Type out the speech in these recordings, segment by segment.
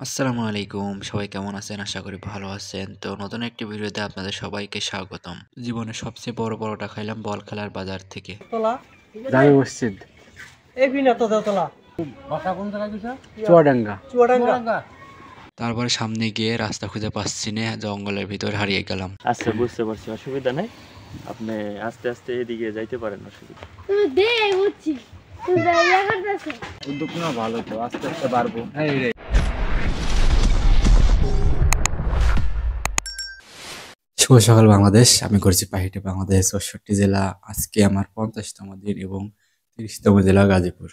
আসসালামু আলাইকুম। সবাই কেমন আছেন? আশা করি ভালো আছেন। তো নতুন একটি ভিডিওতে আপনাদের সবাইকে স্বাগতম। জীবনের সবচেয়ে বড় পরোটা খাইলাম বলখেলার বাজার থেকে। তলা জামে মসজিদ এই বিনা তো দেওতলা বাসা কোন জায়গায় দিছে? চুয়াডাঙ্গা। চুয়াডাঙ্গা। তারপরে সামনে গিয়ে রাস্তা খুঁজে পাচ্ছি না, জঙ্গলের ভিতর হারিয়ে গেলাম। আচ্ছা বুঝতে পারছি, অসুবিধা নাই। আপনি আস্তে আস্তে এদিকে যাইতে পারেন, অসুবিধা। তুমি দে বুঝছি তুমি ইয়া করতেছো। উদ্যোগ না ভালো তো, আস্তে আস্তে বাড়বো। শুভ সকাল বাংলাদেশ। আমি করছি পাহিটে বাংলাদেশ ৬৪ জেলা। আজকে আমার ৫০তম দিন এবং ৩০তম জেলা গাজীপুর।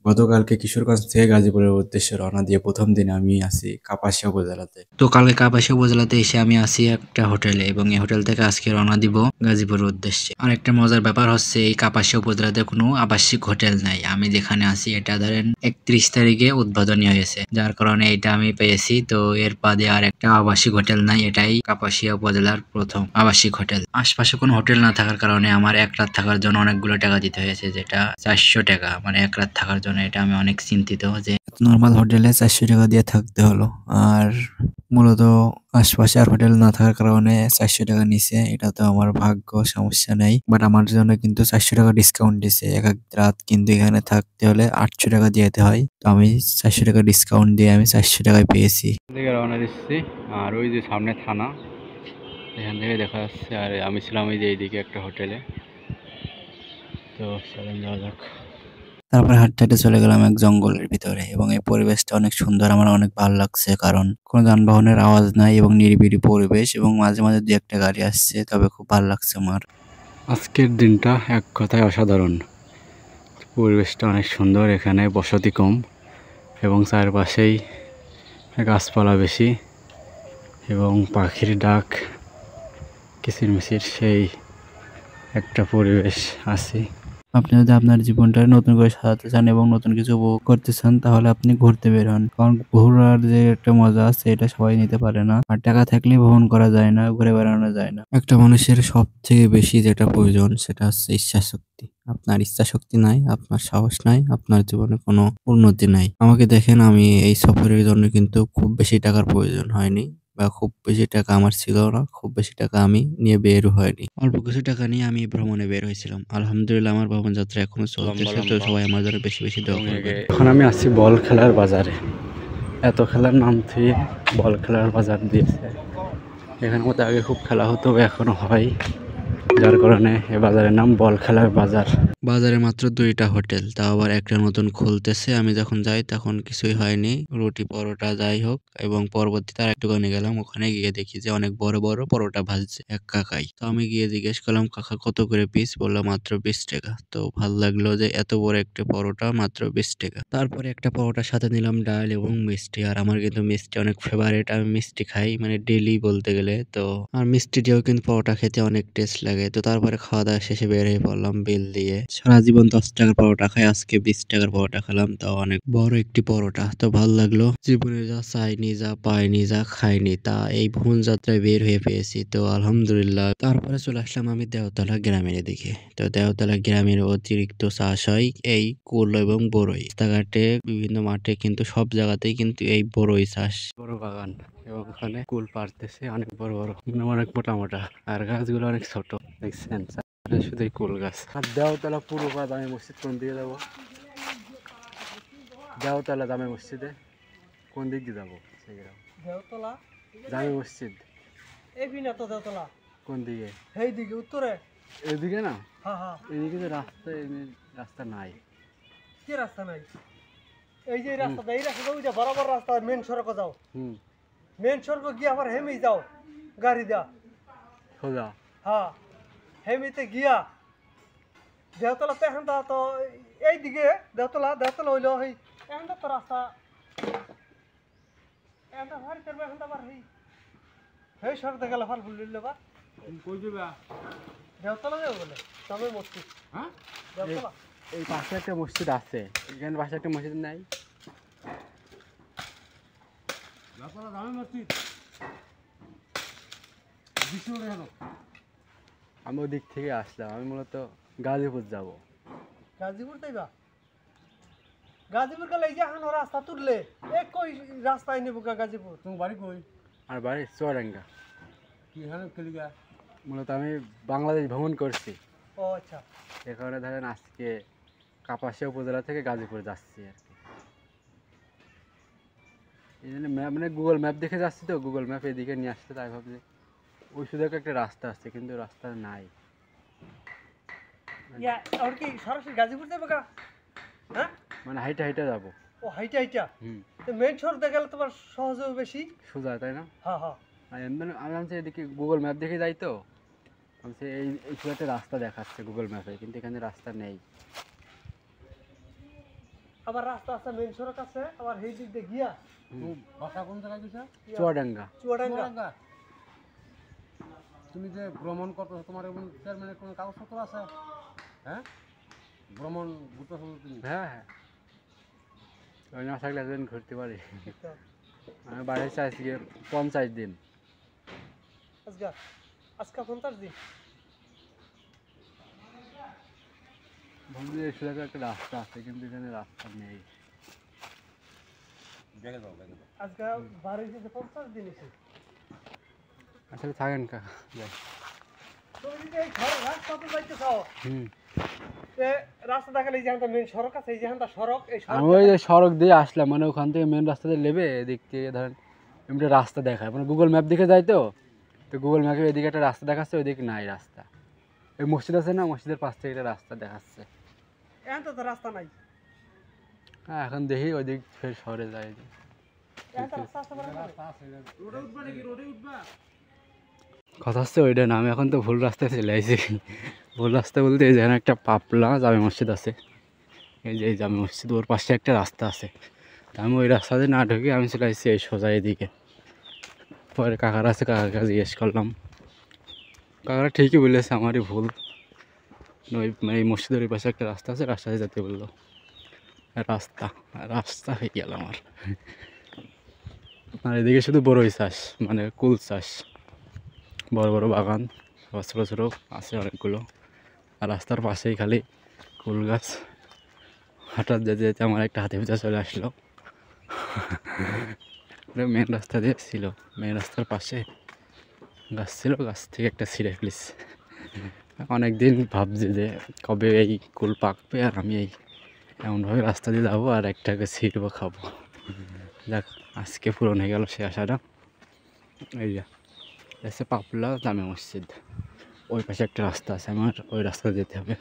গতকালকে কিশোরগঞ্জ থেকে গাজীপুরের উদ্দেশ্যে রওনা দিয়ে প্রথম দিন আমি আসি কাপাসিয়া উপজেলাতে। তো কালকে কাপাসিয়া উপজেলাতে এসে আমি আসি একটা হোটেলে এবং এই হোটেল থেকে আজকে রওনা দিব গাজীপুরের উদ্দেশ্যে। আর একটা মজার ব্যাপার হচ্ছে এই কাপাসিয়া উপজেলাতে কোনো আবাসিক হোটেল নাই। আমি যেখানে আছি এটা ধরেন ৩১ তারিখে উদ্বোধনী হয়েছে, যার কারণে এটা আমি পেয়েছি। তো এর বাদে আর একটা আবাসিক হোটেল নাই, এটাই কাপাসিয়া উপজেলার প্রথম আবাসিক হোটেল। আশপাশে কোনো হোটেল না থাকার কারণে আমার এক রাত থাকার জন্য অনেকগুলো টাকা দিতে হয়েছে, যেটা ৪০০ টাকা, মানে এক রাত থাকার জন্য। এটা আমি অনেক চিন্তিত যে নর্মাল হোটেলে ৪০০ টাকা দিয়ে থাকতে হলো, আর মূলত আশপাশে আর হোটেল না থাকার কারণে ৪০০ টাকা নিছে। এটা তো আমার ভাগ্য, সমস্যা নেই। বাট আমার জন্য কিন্তু ৪০০ টাকা ডিসকাউন্ট দিছে। এক এক রাত কিন্তু এখানে থাকতে হলে ৮০০ টাকা দিতে হয়। তো আমি ৪০০ টাকা ডিসকাউন্ট দিয়ে আমি ৪০০ টাকায় পেয়েছি। থেকে রওনা দিচ্ছি, আর ওই যে সামনে থানা, এখান থেকে দেখা যাচ্ছে। আর আমি ছিলাম এই যে এইদিকে একটা হোটেলে। তো চলেন যাওয়া যাক। তারপরে হাঁটতে হাঁটতে চলে গেলাম এক জঙ্গলের ভিতরে এবং এই পরিবেশটা অনেক সুন্দর, আমার অনেক ভালো লাগছে, কারণ কোনো যানবাহনের আওয়াজ নাই এবং নিরিবিলি পরিবেশ এবং মাঝে মাঝে দু একটা গাড়ি আসছে, তবে খুব ভালো লাগছে আমার। আজকের দিনটা এক কথায় অসাধারণ। পরিবেশটা অনেক সুন্দর, এখানে বসতি কম এবং চারপাশেই গাছপালা বেশি এবং পাখির ডাক কিচিরমিচির, সেই একটা পরিবেশ আছে। আপনি যদি আপনার জীবনটা নতুন করে সাজাতে চান এবং নতুন কিছু উপভোগ করতে চান, তাহলে আপনি ঘুরতে বের হন। কারণ ঘোরার যে একটা মজা আছে এটা সবাই নিতে পারে না, আর টাকা থাকলে ভ্রমণ করা যায় না, ঘুরে বেড়ানো যায় না। একটা মানুষের সব থেকে বেশি যেটা প্রয়োজন সেটা হচ্ছে ইচ্ছা শক্তি। আপনার ইচ্ছা শক্তি নাই, আপনার সাহস নাই, আপনার জীবনে কোনো উন্নতি নাই। আমাকে দেখেন, আমি এই সফরের জন্য কিন্তু খুব বেশি টাকার প্রয়োজন হয়নি, বা খুব বেশি টাকা আমার ছিল না, খুব বেশি টাকা আমি নিয়ে বের হয়নি। অল্প কিছু টাকা নিয়ে আমি ভ্রমণে বের হয়েছিলাম। আলহামদুলিল্লাহ আমার ভ্রমণ যাত্রা এখনো চলতেছে। তো সবাই আমার জন্য বেশি বেশি দোয়া করবেন। এখন আমি আছি বল খেলার বাজারে। এত খেলার নাম থেকে বল খেলার বাজার দিয়েছে। এখানের মধ্যে আগে খুব খেলা হতো, এখনো হয়, যার কারণে এ বাজারের নাম বল খেলার বাজার। বাজারে মাত্র ২টা হোটেল, তাও আবার একটা নতুন খুলতেছে। আমি যখন যাই তখন কিছুই হয়নি, রুটি পরোটা যাই হোক। এবং পরবর্তীতে আর একটু দোকানে গেলাম, ওখানে গিয়ে দেখি যে অনেক বড় বড় পরোটা ভাজছে এক কাকাই। তো আমি গিয়ে জিজ্ঞেস করলাম, কাকা কত করে পিস? বললো মাত্র ২০ টাকা। তো ভাল লাগলো যে এত বড় একটা পরোটা মাত্র ২০ টাকা। তারপরে একটা পরোটার সাথে নিলাম ডাল এবং মিষ্টি। আর আমার কিন্তু মিষ্টি অনেক ফেভারিট, আমি মিষ্টি খাই মানে ডেইলি বলতে গেলে। তো আর মিষ্টি দিয়েও কিন্তু পরোটা খেতে অনেক টেস্ট লাগে। তো তারপরে খাওয়া দাওয়া শেষে বের হয়ে পড়লাম বিল দিয়ে। সারা জীবন ১০ টাকার পরোটা খাই, আজকে ২০ টাকার পরোটা খেলাম, তাও অনেক বড় একটি পরোটা। তো ভালো লাগলো। জীবনে যা চাইনি, যা পাইনি, যা খাইনি, তা এই ভ্রমণ যাত্রায় বের হয়ে পেয়েছি। তো আলহামদুলিল্লাহ। তারপরে চলে আসলাম আমি দেওতলা গ্রামের দিকে। তো দেওতলা গ্রামের অতিরিক্ত চাষ হয় এই কুল এবং বড়ই। রাস্তাঘাটে বিভিন্ন মাঠে কিন্তু সব জায়গাতেই কিন্তু এই বড়ই চাষ। বড় বাগান এবং ওখানে কুল পারতেছে অনেক বড় বড়, অনেক মোটা মোটা, আর গাছগুলো অনেক ছোট। দেখছেন শুধু কুল গাছ। আর দেওতলা পুরো জামে মসজিদ কোন দিকে যাবো? দেওতলা জামে মসজিদে কোন দিক দিয়ে যাবো? দেওতলা জামে মসজিদ এই বিনা তো দেওতলা কোন দিকে? এই দিকে উত্তরে। এদিকে না, হ্যাঁ হ্যাঁ। এদিকে তো রাস্তা, এমনি রাস্তা নাই। কি রাস্তা নাই? এই যে রাস্তাটা, এই রাস্তাটা ওই যে বরাবর রাস্তা, মেন সড়ক যাও। মেন সড়ক গিয়ে আবার হেমি যাও গাড়ি দেওয়া। সোজা? হ্যাঁ, হেমিতে গিয়া দেওতলাতে এখন তো এই দিকে দেওতলা হইলো এই এখন তো রাস্তা এখন তো ভারি করবে। এখন তো আবার এই সড়কতে গেলে ফল ফুল দিল বা কই যাবা? দেওতলা যাবে বলে তবে মসজিদ। হ্যাঁ, দেওতলা এই পাশে একটা মসজিদ আছে, এখানে পাশে একটা মসজিদ নাই? আমি ওদিক থেকে আসলাম, আমি মূলত গাজীপুর যাব। গাজীপুর তাইবা? গাজীপুর গেলে এই যে এখন রাস্তা তুললে এ কই রাস্তায় নেবো গাজীপুর? তোমার বাড়ি কই? আর বাড়ি চুয়াডাঙ্গা। কি এখানে কেলিগা? মূলত আমি বাংলাদেশ ভ্রমণ করছি, ও আচ্ছা। এ কারণে ধরেন আজকে কাপাসিয়া উপজেলা থেকে গাজীপুর যাচ্ছি আর কি। এই জন্য ম্যাপ মানে গুগল ম্যাপ দেখে যাচ্ছি, তো গুগল ম্যাপ এদিকে নিয়ে আসছে, তাই ভাবছি ওই শুধু একটা রাস্তা আছে কিন্তু রাস্তা নাই। ইয়া আর কি সরাসরি গাজীপুর যাবে গা? হ্যাঁ, মানে হাইটা হাইটা যাবো। ও হাইটা হাইটা। হুম, তো মেন সড়ক গেলে তোমার সহজ হবে বেশি। সোজা, তাই না? হ্যাঁ হ্যাঁ। আর মানে আমি ভাবছি এদিকে গুগল ম্যাপ দেখে যাই, তো ভাবছি এই শুধু একটা রাস্তা দেখাচ্ছে গুগল ম্যাপে, কিন্তু এখানে রাস্তা নেই। আবার রাস্তা আছে, মেন সড়ক আছে, আবার এই দিক দিয়ে গিয়া তুমি বাসা কোন জায়গায় গেছো? চুয়াডাঙ্গা। চুয়াডাঙ্গা। চুয়াডাঙ্গা। তুমি যে ভ্রমণ করছো তোমার এবং চেয়ারম্যানের কোনো কাগজপত্র আছে? হ্যাঁ, ভ্রমণ ঘুরতে তুমি? হ্যাঁ হ্যাঁ, ওই না থাকলে একদিন ঘুরতে পারি। আমি বাড়ি চাইছি গিয়ে 50 দিন। আজকা আজকা 50 দিন। ভাবছি এই শুধু একটা রাস্তা আছে, কিন্তু এখানে রাস্তা নেই। দেখে দাও, দেখে দাও। আজকা বাড়ি যেতে 50 দিন এসে। আসলে থাকেন কা যাই। তুমি যদি এই ঘর রাস্তা তো যাইতে চাও, হুম, তে রাস্তা দেখালে এই যেখানটা মেন সড়ক আছে, এই যেখানটা সড়ক, এই আমি সড়ক ওই যে সড়ক দিয়ে আসলাম, মানে ওখান থেকে মেন রাস্তাতে নেবে, এদিক থেকে ধরেন এমনি রাস্তা দেখায়, মানে গুগল ম্যাপ দেখে যাই, তো গুগল ম্যাপে এদিকে একটা রাস্তা দেখাচ্ছে, ওইদিকে নাই রাস্তা। এই মসজিদ আছে না, মসজিদের পাশ থেকে একটা রাস্তা দেখাচ্ছে। এখন তো রাস্তা নাই। হ্যাঁ, এখন দেখি ওইদিক ফের শহরে যাই। এখন তো রাস্তা আছে বলে না। রোডে উঠবা নাকি? রোডে উঠবা? কথা হচ্ছে ওইটা না, আমি এখন তো ভুল রাস্তায় চলে আসি। ভুল রাস্তা বলতে এই যেখানে একটা পাপলা জামে মসজিদ আছে, এই যে এই জামে মসজিদ, ওর পাশে একটা রাস্তা আছে। তা আমি ওই রাস্তাতে না ঢুকে আমি চলে আসছি এই সোজা এদিকে। পরে কাকার আছে, কাকার কাছে জিজ্ঞেস করলাম, কাকারা ঠিকই বলেছে, আমারই ভুল। ওই মানে এই মসজিদের ওই পাশে একটা রাস্তা আছে, রাস্তায় যেতে বললো। রাস্তা রাস্তা হয়ে গেল আমার। আর এদিকে শুধু বড়ই চাষ, মানে কুল চাষ, বড় বড় বাগান, আবার ছোটো ছোটো আছে অনেকগুলো। আর রাস্তার পাশেই খালি কুল গাছ। হঠাৎ যেতে যেতে আমার একটা হাতি পিছা চলে আসলো। মেন রাস্তা দিয়ে ছিল, মেন রাস্তার পাশে গাছ ছিল, গাছ থেকে একটা ছিঁড়ে ফেলিস। অনেক দিন ভাবছি যে কবে এই কুল পাকবে আর আমি এই এমনভাবে রাস্তা দিয়ে যাবো আর একটাকে ছিঁড়বো, খাবো। দেখ আজকে পূরণ হয়ে গেল সে আশাটা। এই যে এসে পাপলা জামে মসজিদ, ওই পাশে একটা রাস্তা আছে, আমার ওই রাস্তা যেতে হবে।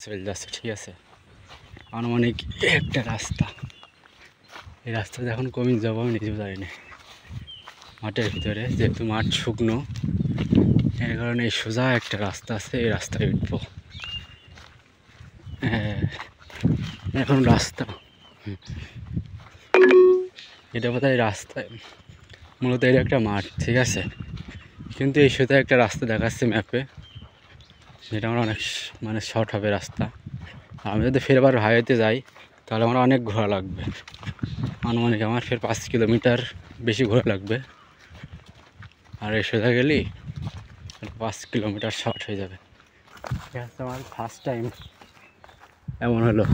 চলে যাচ্ছে, ঠিক আছে। আনুমানিক একটা রাস্তা, এই রাস্তাতে এখন কমে যাবো আমি নিজেও জানি না। মাঠের ভিতরে যেহেতু মাঠ শুকনো, এর কারণে এই সোজা একটা রাস্তা আছে, এই রাস্তায় উঠবো। হ্যাঁ, এখন রাস্তা এটা বোধহয় রাস্তায়, মূলত এটা একটা মাঠ, ঠিক আছে, কিন্তু এই সোজা একটা রাস্তা দেখাচ্ছে ম্যাপে, যেটা আমার অনেক মানে শর্ট হবে রাস্তা। আমি যদি ফেরবার হাইওয়েতে যাই তাহলে আমার অনেক ঘোরা লাগবে, আনুমানিক আমার ফের 5 কিলোমিটার বেশি ঘোরা লাগবে। আর এই সোজা গেলেই 5 কিলোমিটার শর্ট হয়ে যাবে। এটা হচ্ছে আমার ফার্স্ট টাইম এমন হলো,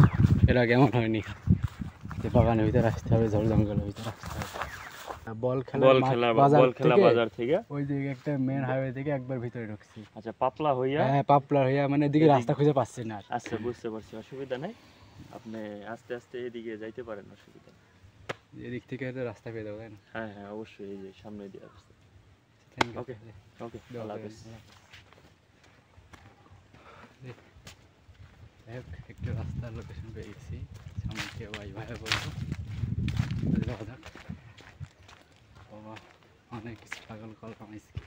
এর আগে এমন হয়নি যে বাগানের ভিতরে আসতে হবে, ঝড় জঙ্গলের ভিতরে আসতে হবে। বল খেলা বাজার থেকে ওই দিকে একটা মেন হাইওয়ে থেকে একবার ভিতরে ঢুকছি। আচ্ছা, পাপলা হইয়া। হ্যাঁ, পাপলার হইয়া, মানে এদিকে রাস্তা খুঁজে পাচ্ছি না। আচ্ছা, বুঝতে পারছি, অসুবিধা নাই। আপনি আস্তে আস্তে এদিকে যাইতে পারেন, অসুবিধা নেই। এদিক থেকে হয়তো রাস্তা পেয়ে যাবো, তাই না? হ্যাঁ হ্যাঁ, অবশ্যই, এই যে সামনে দিয়ে আসতে। Thank you. ওকে ওকে, আল্লাহ হাফেজ। একটু রাস্তার লোকেশন পেয়ে গেছি, সামনে থেকে ভাই ভাইয়া বলবো যাওয়া যাক। বাবা, অনেক স্ট্রাগল করলাম আজকে,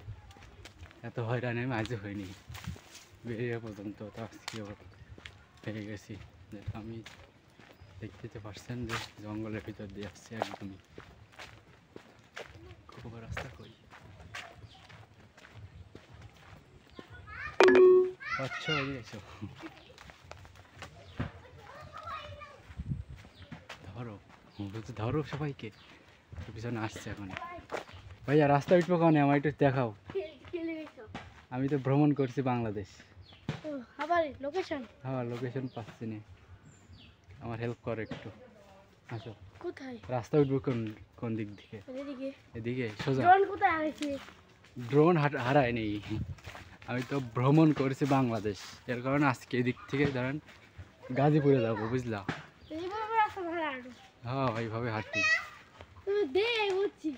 এত হয়রানি আমি আজও হয়নি বেরিয়ে পর্যন্ত, তো আজকেও পেয়ে গেছি। যে আমি দেখতে পারছেন যে জঙ্গলের ভিতর দিয়ে আসছি একদমই, খুব রাস্তা কই। আচ্ছা, ওই এসো, ধরো বলতে, ধরো সবাইকে, পিছনে আসছে এখন। ভাইয়া রাস্তা উঠবো কারণে আমার একটু দেখাও, খেলে গেছো? আমি তো ভ্রমণ করছি বাংলাদেশ। আবার লোকেশন? হ্যাঁ, লোকেশন পাচ্ছি না। আমার হেল্প করো একটু। আসো, কোথায়? রাস্তা উঠবো কোন কোন দিক থেকে? এদিকে। এদিকে সোজা। ড্রোন কোথায় আছে? ড্রোন হারায়নি, আমি তো ভ্রমণ করেছি বাংলাদেশ, এর কারণে আজকে এদিক থেকে ধরেন গাজীপুরে যাবো, বুঝলা? এইভাবে রাস্তা ধরে হাঁটো। হ্যাঁ এইভাবে হাঁটি। তুমি দে বুঝছি,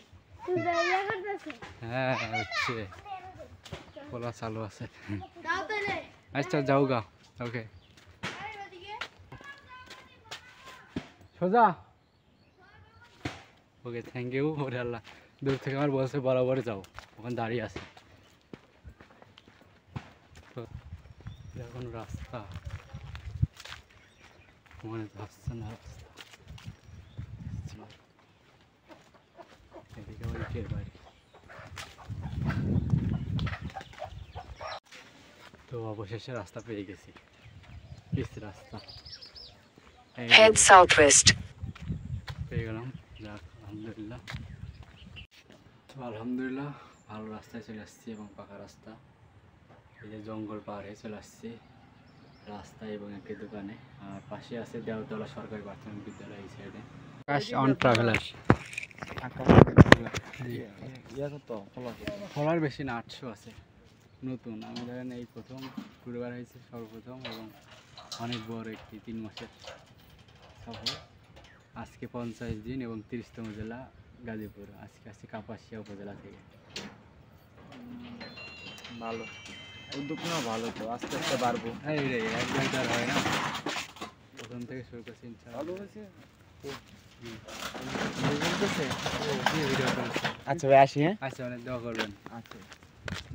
তুমি ইয়া করতেছো। হ্যাঁ হচ্ছে খোলা চালু আছে। দাও তাহলে। আচ্ছা যাও গা। ওকে সোজা। Okay thank you. ওরে আল্লাহ, দূর থেকে আমার বলছে বরাবর যাও, ওখানে দাঁড়িয়ে আছে। তো এখন রাস্তা মনে তো আসছে না রাস্তা। এদিকে আমার ইটের বাড়ি। তো অবশেষে রাস্তা পেয়ে গেছি, পিচ রাস্তা। এই Head southwest. পেয়ে গেলাম, যাক আলহামদুলিল্লাহ। তো আলহামদুলিল্লাহ ভালো রাস্তায় চলে আসছি এবং পাকা রাস্তা। এই যে জঙ্গল পার হয়ে চলে আসছি রাস্তা এবং একটি দোকানে, আর পাশে আছে দেওতলা সরকারি প্রাথমিক বিদ্যালয় এই সাইডে। Cash on traveller. ফলার বেশি না, 800 আছে। নতুন আমি ধরেন এই প্রথম ঘুরবার হয়েছে সর্বপ্রথম, এবং অনেক বড় একটি 3 মাসের সফর। আজকে 50 দিন এবং 30তম জেলা গাজীপুর। আজকে আসছি কাপাসিয়া উপজেলা থেকে। ভালো উদ্যোগ না, ভালো তো আস্তে আস্তে বাড়বো। এই রে একবার তার হয় না, প্রথম থেকে শুরু করছি ভালো হয়েছে। আচ্ছা ভাই আসি। হ্যাঁ আচ্ছা অনেক দোয়া করবেন। আচ্ছা।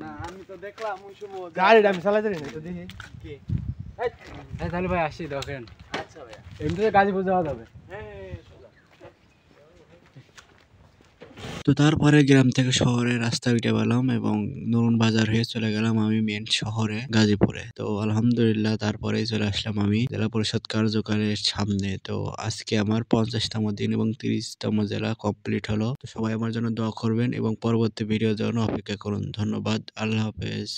না আমি তো দেখলাম ওই সময় গাড়িটা আমি চালাতে জানি না, তো দেখি কি। হ্যাঁ তাহলে ভাই আসি, দোয়া করেন। আচ্ছা ভাইয়া। এমনিতে গাজীপুর যাওয়া যাবে। হ্যাঁ তো তারপরে গ্রাম থেকে শহরে রাস্তা উঠে পেলাম এবং নতুন বাজার হয়ে চলে গেলাম আমি মেন শহরে গাজীপুরে। তো আলহামদুলিল্লাহ তারপরেই চলে আসলাম আমি জেলা পরিষদ কার্যালয়ের সামনে। তো আজকে আমার 50তম দিন এবং 30তম জেলা কমপ্লিট হলো। তো সবাই আমার জন্য দোয়া করবেন এবং পরবর্তী ভিডিওর জন্য অপেক্ষা করুন। ধন্যবাদ, আল্লাহ হাফেজ।